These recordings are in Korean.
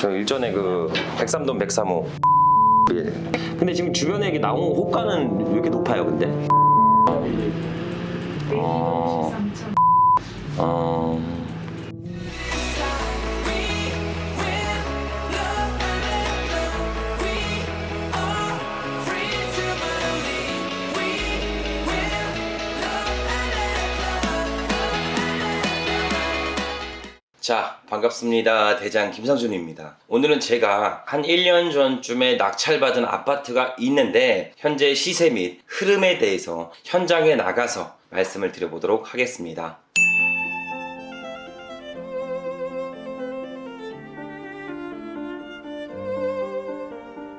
저 일전에 그 103동 103호. 근데 지금 주변에 이게 나온 호가는 왜 이렇게 높아요, 근데? 자, 반갑습니다. 대장 김상준입니다. 오늘은 제가 한 1년 전쯤에 낙찰받은 아파트가 있는데 현재 시세 및 흐름에 대해서 현장에 나가서 말씀을 드려보도록 하겠습니다.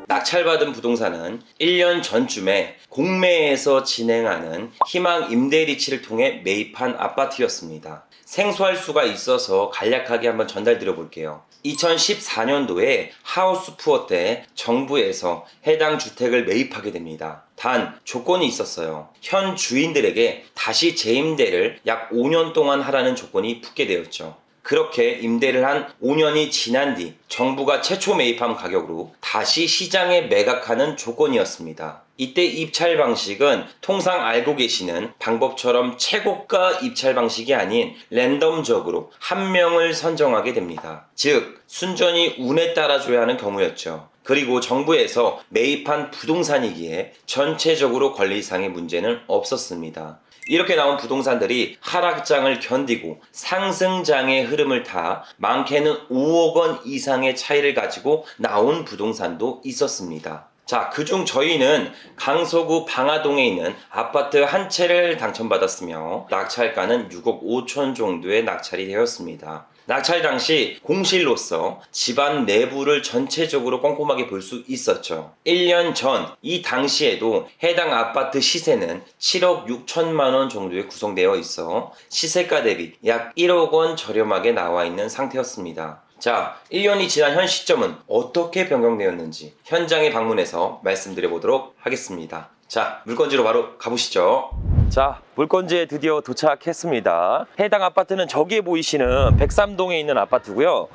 낙찰받은 부동산은 1년 전쯤에 공매에서 진행하는 희망 임대리치를 통해 매입한 아파트였습니다. 생소할 수가 있어서 간략하게 한번 전달드려 볼게요. 2014년도에 하우스 푸어 때 정부에서 해당 주택을 매입하게 됩니다. 단 조건이 있었어요. 현 주인들에게 다시 재임대를 약 5년 동안 하라는 조건이 붙게 되었죠. 그렇게 임대를 한 5년이 지난 뒤 정부가 최초 매입한 가격으로 다시 시장에 매각하는 조건이었습니다. 이때 입찰 방식은 통상 알고 계시는 방법처럼 최고가 입찰 방식이 아닌 랜덤적으로 한 명을 선정하게 됩니다. 즉 순전히 운에 따라줘야 하는 경우였죠. 그리고 정부에서 매입한 부동산이기에 전체적으로 권리상의 문제는 없었습니다. 이렇게 나온 부동산들이 하락장을 견디고 상승장의 흐름을 타 많게는 5억 원 이상의 차이를 가지고 나온 부동산도 있었습니다. 자, 그중 저희는 강서구 방화동에 있는 아파트 한 채를 당첨받았으며 낙찰가는 6억 5천 정도의 낙찰이 되었습니다. 낙찰 당시 공실로서 집안 내부를 전체적으로 꼼꼼하게 볼 수 있었죠. 1년 전 이 당시에도 해당 아파트 시세는 7억 6천만 원 정도에 구성되어 있어 시세가 대비 약 1억 원 저렴하게 나와 있는 상태였습니다. 자, 1년이 지난 현 시점은 어떻게 변경되었는지 현장에 방문해서 말씀드려 보도록 하겠습니다. 자, 물건지로 바로 가보시죠. 자, 물건지에 드디어 도착했습니다. 해당 아파트는 저기에 보이시는 103동에 있는 아파트고요.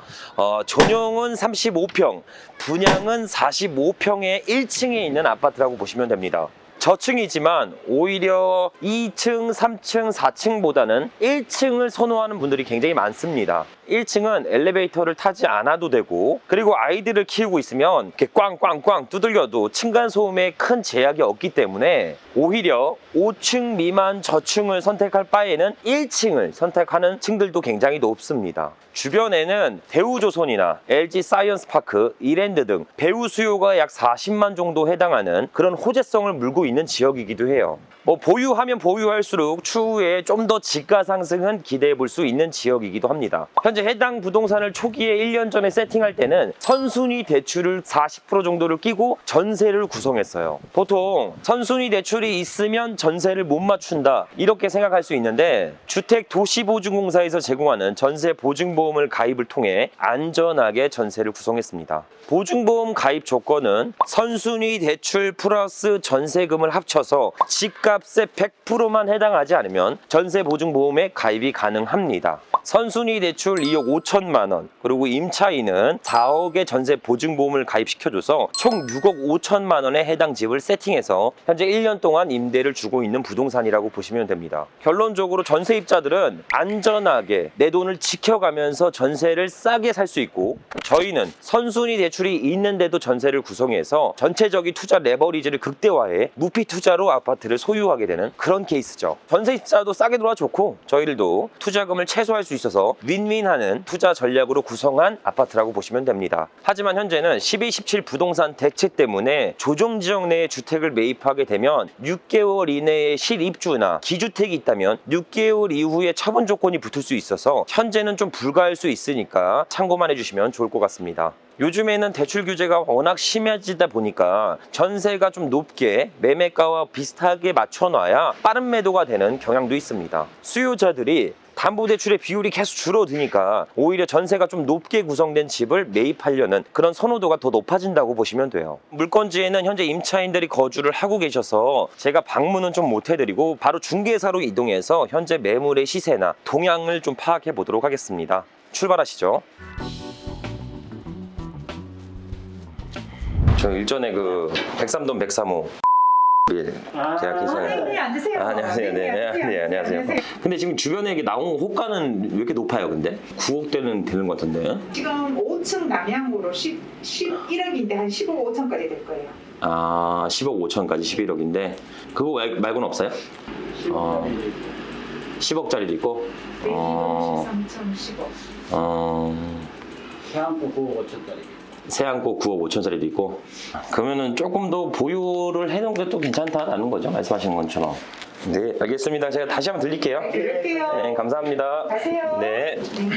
전용은 35평, 분양은 45평의 1층에 있는 아파트라고 보시면 됩니다. 저층이지만 오히려 2층, 3층, 4층보다는 1층을 선호하는 분들이 굉장히 많습니다. 1층은 엘리베이터를 타지 않아도 되고, 그리고 아이들을 키우고 있으면 이렇게 꽝꽝꽝 두들겨도 층간소음에 큰 제약이 없기 때문에 오히려 5층 미만 저층을 선택할 바에는 1층을 선택하는 층들도 굉장히 높습니다. 주변에는 대우조선이나 LG 사이언스파크, 이랜드 등 배우 수요가 약 40만 정도 해당하는 그런 호재성을 물고 있는 지역이기도 해요. 보유하면 보유할수록 추후에 좀 더 지가 상승은 기대해 볼 수 있는 지역이기도 합니다. 현재 해당 부동산을 초기에 1년 전에 세팅할 때는 선순위 대출을 40% 정도를 끼고 전세를 구성했어요. 보통 선순위 대출이 있으면 전세를 못 맞춘다 이렇게 생각할 수 있는데, 주택도시보증공사에서 제공하는 전세 보증보험을 가입을 통해 안전하게 전세를 구성했습니다. 보증보험 가입 조건은 선순위 대출 플러스 전세금을 합쳐서 집값의 100%만 해당하지 않으면 전세보증보험에 가입이 가능합니다. 선순위 대출 2억 5천만 원, 그리고 임차인은 4억의 전세보증보험을 가입시켜줘서 총 6억 5천만 원에 해당 집을 세팅해서 현재 1년 동안 임대를 주고 있는 부동산이라고 보시면 됩니다. 결론적으로 전세입자들은 안전하게 내 돈을 지켜가면서 전세를 싸게 살 수 있고, 저희는 선순위 대출이 있는데도 전세를 구성해서 전체적인 투자 레버리지를 극대화해 무피 투자로 아파트를 소유하게 되는 그런 케이스죠. 전세입자도 싸게 돌아 좋고 저희들도 투자금을 최소화할 수 있어서 윈윈하는 투자 전략으로 구성한 아파트라고 보시면 됩니다. 하지만 현재는 12.17 부동산 대책 때문에 조정지역 내에 주택을 매입하게 되면 6개월 이내에 실입주나 기주택이 있다면 6개월 이후에 처분 조건이 붙을 수 있어서 현재는 좀 불가할 수 있으니까 참고만 해주시면 좋을 것 같습니다. 요즘에는 대출 규제가 워낙 심해지다 보니까 전세가 좀 높게 매매가와 비슷하게 맞춰놔야 빠른 매도가 되는 경향도 있습니다. 수요자들이 담보대출의 비율이 계속 줄어드니까 오히려 전세가 좀 높게 구성된 집을 매입하려는 그런 선호도가 더 높아진다고 보시면 돼요. 물건지에는 현재 임차인들이 거주를 하고 계셔서 제가 방문은 좀 못 해드리고 바로 중개사로 이동해서 현재 매물의 시세나 동향을 좀 파악해 보도록 하겠습니다. 출발하시죠. 저 일전에 그 백삼동 103호 계약해서. 네, 앉으세요. 안녕하세요. 네, 안녕하세요. 근데 지금 주변에 이게 나온 호가는 왜 이렇게 높아요, 근데? 9억대는 되는 것 같은데? 지금 5층 남향으로 11억인데 한 15억 5천까지 될 거예요. 아, 10억 5천까지 11억인데 그거 말고는 없어요? 10억짜리도 있고? 13천 10억. 태안고 9억 5천짜리. 세안고 9억 5천짜리도 있고. 그러면은 조금 더 보유를 해놓은 게 또 괜찮다라는 거죠, 말씀하신 것처럼. 네, 알겠습니다. 제가 다시 한번 들릴게요. 드릴게요. 네, 감사합니다. 가세요. 네. 네.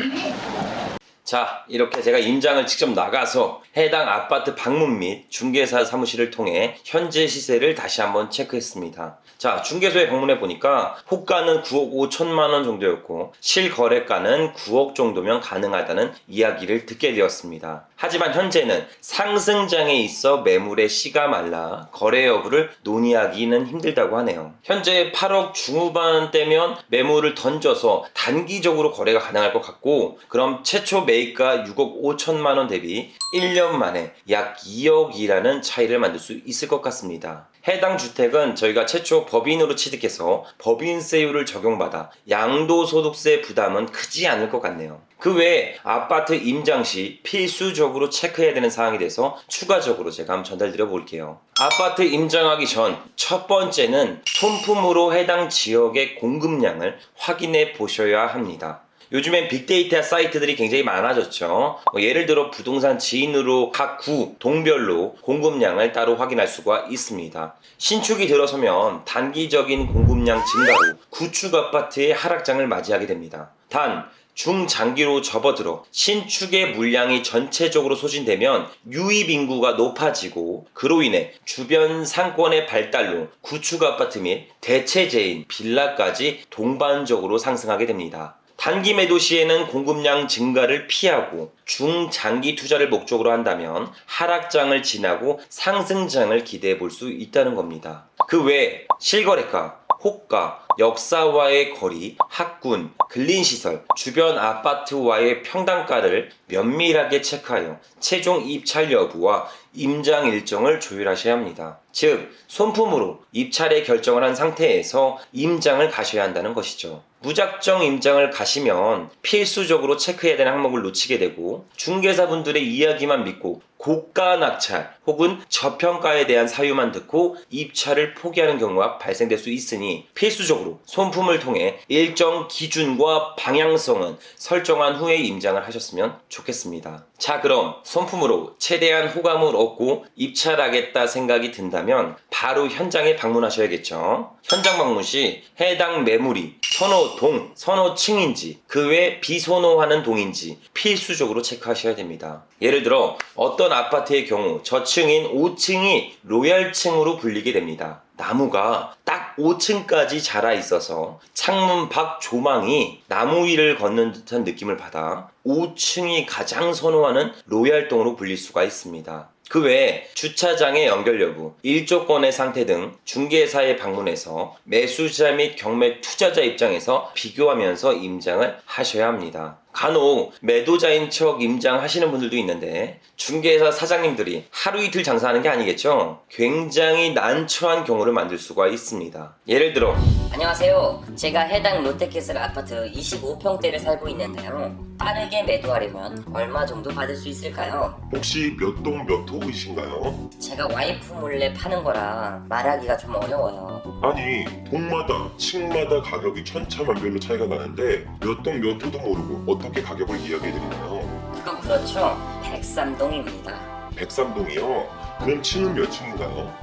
자, 이렇게 제가 임장을 직접 나가서 해당 아파트 방문 및 중개사 사무실을 통해 현재 시세를 다시 한번 체크했습니다. 자, 중개소에 방문해 보니까 호가는 9억 5천만 원 정도였고 실거래가는 9억 정도면 가능하다는 이야기를 듣게 되었습니다. 하지만 현재는 상승장에 있어 매물의 씨가 말라 거래 여부를 논의하기는 힘들다고 하네요. 현재 8억 중후반대면 매물을 던져서 단기적으로 거래가 가능할 것 같고, 그럼 최초 매입가 6억 5천만 원 대비 1년 만에 약 2억이라는 차이를 만들 수 있을 것 같습니다. 해당 주택은 저희가 최초 법인으로 취득해서 법인세율을 적용받아 양도소득세 부담은 크지 않을 것 같네요. 그 외에 아파트 임장 시 필수적으로 체크해야 되는 사항에 대해서 추가적으로 제가 한번 전달드려 볼게요. 아파트 임장하기 전 첫 번째는 손품으로 해당 지역의 공급량을 확인해 보셔야 합니다. 요즘엔 빅데이터 사이트들이 굉장히 많아졌죠. 예를 들어 부동산 지인으로 각 구, 동별로 공급량을 따로 확인할 수가 있습니다. 신축이 들어서면 단기적인 공급량 증가로 구축 아파트의 하락장을 맞이하게 됩니다. 단 중장기로 접어들어 신축의 물량이 전체적으로 소진되면 유입 인구가 높아지고, 그로 인해 주변 상권의 발달로 구축 아파트 및 대체재인 빌라까지 동반적으로 상승하게 됩니다. 단기 매도 시에는 공급량 증가를 피하고 중장기 투자를 목적으로 한다면 하락장을 지나고 상승장을 기대해 볼 수 있다는 겁니다. 그 외에 실거래가, 호가, 역사와의 거리, 학군, 근린시설, 주변 아파트와의 평당가를 면밀하게 체크하여 최종 입찰 여부와 임장 일정을 조율하셔야 합니다. 즉, 손품으로 입찰의 결정을 한 상태에서 임장을 가셔야 한다는 것이죠. 무작정 임장을 가시면 필수적으로 체크해야 되는 항목을 놓치게 되고, 중개사분들의 이야기만 믿고 고가 낙찰 혹은 저평가에 대한 사유만 듣고 입찰을 포기하는 경우가 발생될 수 있으니 필수적으로 손품을 통해 일정 기준과 방향성은 설정한 후에 임장을 하셨으면 좋겠습니다. 자, 그럼 손품으로 최대한 호감을 얻고 입찰하겠다 생각이 든다면 바로 현장에 방문하셔야겠죠. 현장 방문 시 해당 매물이 선호동, 선호층인지 그 외 비선호하는 동인지 필수적으로 체크하셔야 됩니다. 예를 들어 어떤 아파트의 경우 저층인 5층이 로얄층으로 불리게 됩니다. 나무가 딱 5층까지 자라 있어서 창문 밖 조망이 나무 위를 걷는 듯한 느낌을 받아 5층이 가장 선호하는 로얄동으로 불릴 수가 있습니다. 그 외에 주차장의 연결 여부, 일조권의 상태 등 중개사에 방문해서 매수자 및 경매 투자자 입장에서 비교하면서 임장을 하셔야 합니다. 간혹 매도자인 척 임장하시는 분들도 있는데 중개사 사장님들이 하루 이틀 장사하는 게 아니겠죠? 굉장히 난처한 경우를 만들 수가 있습니다. 예를 들어 안녕하세요. 제가 해당 롯데캐슬 아파트 25평대를 살고 있는데요. 빠르게 매도하려면 얼마 정도 받을 수 있을까요? 혹시 몇 동 몇 호이신가요? 제가 와이프 몰래 파는 거라 말하기가 좀 어려워요. 아니, 동마다 층마다 가격이 천차만별로 차이가 나는데 몇 동 몇 호도 모르고 어떻게 가격을 이야기해드리나요? 그건 그렇죠. 103동입니다. 103동이요? 그럼 층은 몇 층인가요?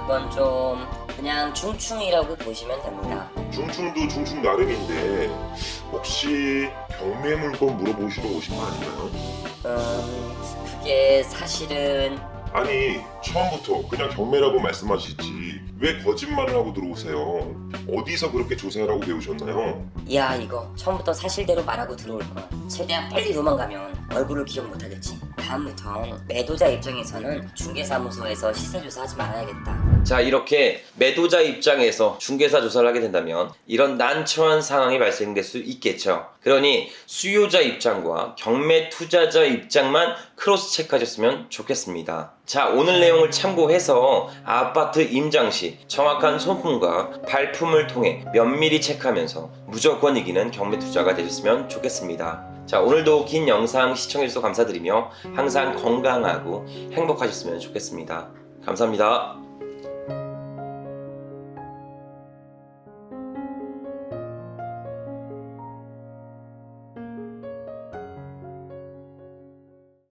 그건 좀 그냥 중충이라고 보시면 됩니다. 중충도 중충 나름인데 혹시 경매 물건 물어보시러 오신 거 아닌가요? 그게 사실은 아니, 처음부터 그냥 경매라고 말씀하시지 왜 거짓말을 하고 들어오세요? 어디서 그렇게 조사를 하고 배우셨나요? 이거 처음부터 사실대로 말하고 들어올 걸. 최대한 빨리 도망가면 얼굴을 기억 못하겠지. 다음부터 매도자 입장에서는 중개사무소에서 시세조사 하지 말아야겠다. 자, 이렇게 매도자 입장에서 중개사 조사를 하게 된다면 이런 난처한 상황이 발생될 수 있겠죠. 그러니 수요자 입장과 경매 투자자 입장만 크로스 체크하셨으면 좋겠습니다. 자, 오늘 내용을 참고해서 아파트 임장 시 정확한 소품과 발품을 통해 면밀히 체크하면서 무조건 이기는 경매 투자가 되셨으면 좋겠습니다. 자, 오늘도 긴 영상 시청해주셔서 감사드리며 항상 건강하고 행복하셨으면 좋겠습니다. 감사합니다.